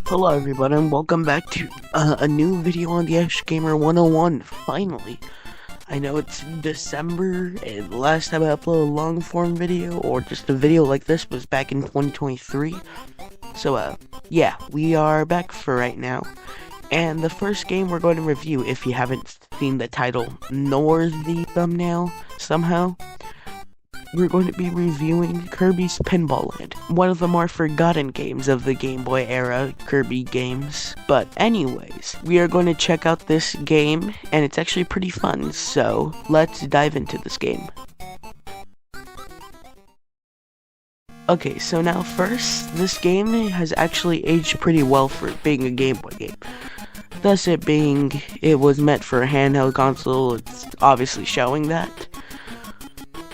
Hello everybody and welcome back to a new video on the Ash Gamer 101. Finally, I know it's December and the last time I uploaded a long form video or just a video like this was back in 2023. So yeah, we are back for right now. And the first game we're going to review, if you haven't seen the title nor the thumbnail somehow, we're going to be reviewing Kirbys Pinball Land, one of the more forgotten games of the Game Boy era Kirby games. But anyways, we are going to check out this game, and it's actually pretty fun, so let's dive into this game. Okay, so now first, this game has actually aged pretty well for being a Game Boy game. Thus it was meant for a handheld console, it's obviously showing that.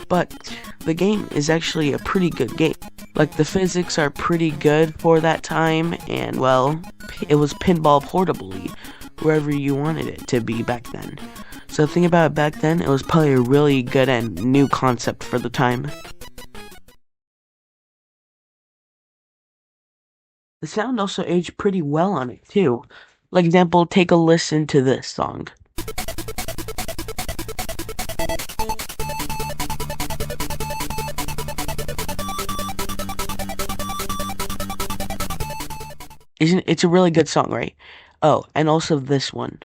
But the game is actually a pretty good game. Like, the physics are pretty good for that time, and well, it was pinball portably, wherever you wanted it to be back then. So think about it, back then, it was probably a really good and new concept for the time. The sound also aged pretty well on it too. Like example, take a listen to this song. It's a really good song, right? Oh, and also this one.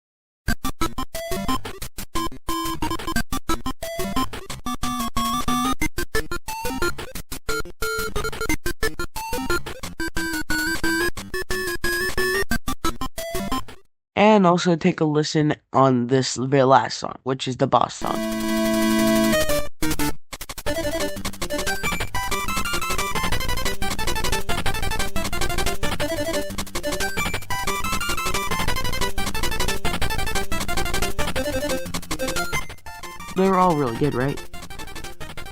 And also take a listen on this very last song, which is the boss song. They're all really good, right?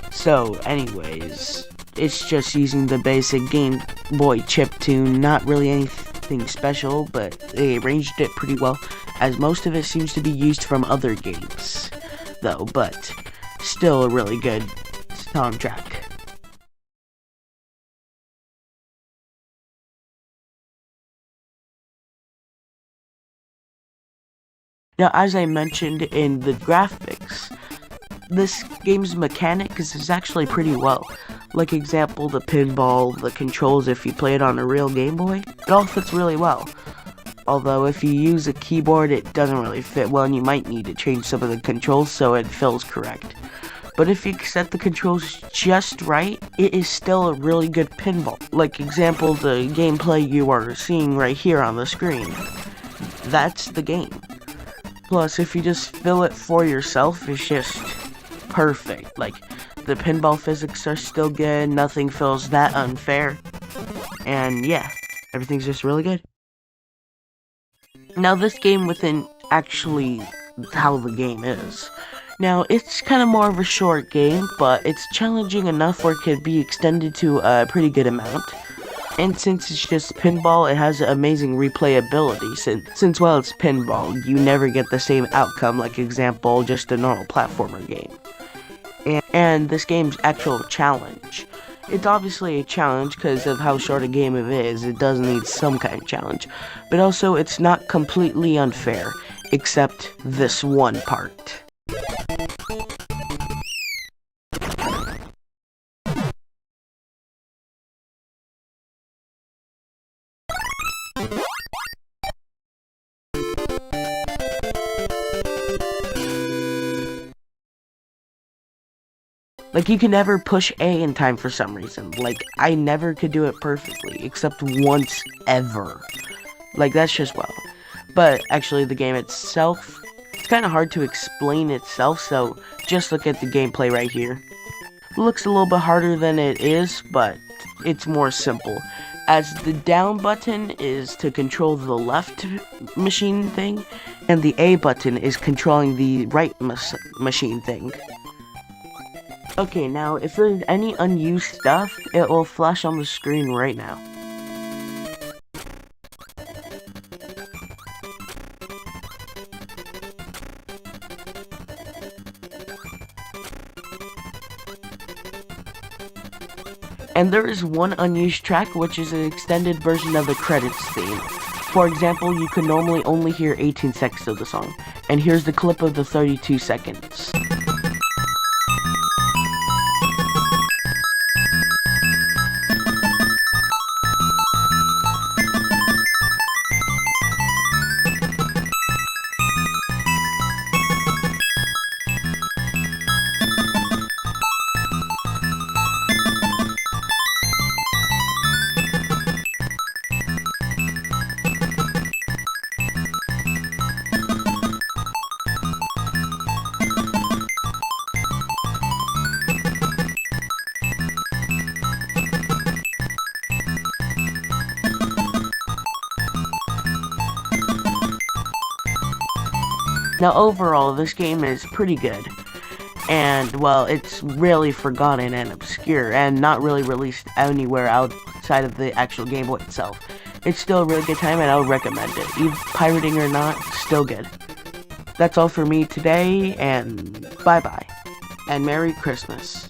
So, anyways, it's just using the basic Game Boy chiptune, not really anything special, but they arranged it pretty well, as most of it seems to be used from other games, though, but still a really good soundtrack. Now, as I mentioned in the graphics, this game's mechanics is actually pretty well. Like example, the pinball, the controls if you play it on a real Game Boy, it all fits really well. Although if you use a keyboard, it doesn't really fit well and you might need to change some of the controls so it feels correct. But if you set the controls just right, it is still a really good pinball. Like example, the gameplay you are seeing right here on the screen. That's the game. Plus, if you just feel it for yourself, it's just perfect. Like, the pinball physics are still good, nothing feels that unfair. And yeah, everything's just really good. Now, this game within actually how the game is. Now, it's kind of more of a short game, but it's challenging enough where it could be extended to a pretty good amount. And since it's just pinball, it has amazing replayability, since while it's pinball, you never get the same outcome, like example, just a normal platformer game. And this game's actual challenge. It's obviously a challenge because of how short a game it is, it does need some kind of challenge. But also, it's not completely unfair, except this one part. Like, you can never push A in time for some reason. Like, I never could do it perfectly, except once ever. Like, that's just well. But, actually, the game itself, it's kind of hard to explain itself, so just look at the gameplay right here. It looks a little bit harder than it is, but it's more simple. As the down button is to control the left machine thing, and the A button is controlling the right machine thing. Okay, now, if there's any unused stuff, it will flash on the screen right now. And there is one unused track, which is an extended version of the credits theme. For example, you can normally only hear 18 seconds of the song, and here's the clip of the 32 seconds. Now overall, this game is pretty good, and well, it's really forgotten and obscure, and not really released anywhere outside of the actual Game Boy itself. It's still a really good time, and I would recommend it. Even pirating or not, still good. That's all for me today, and bye-bye, and Merry Christmas.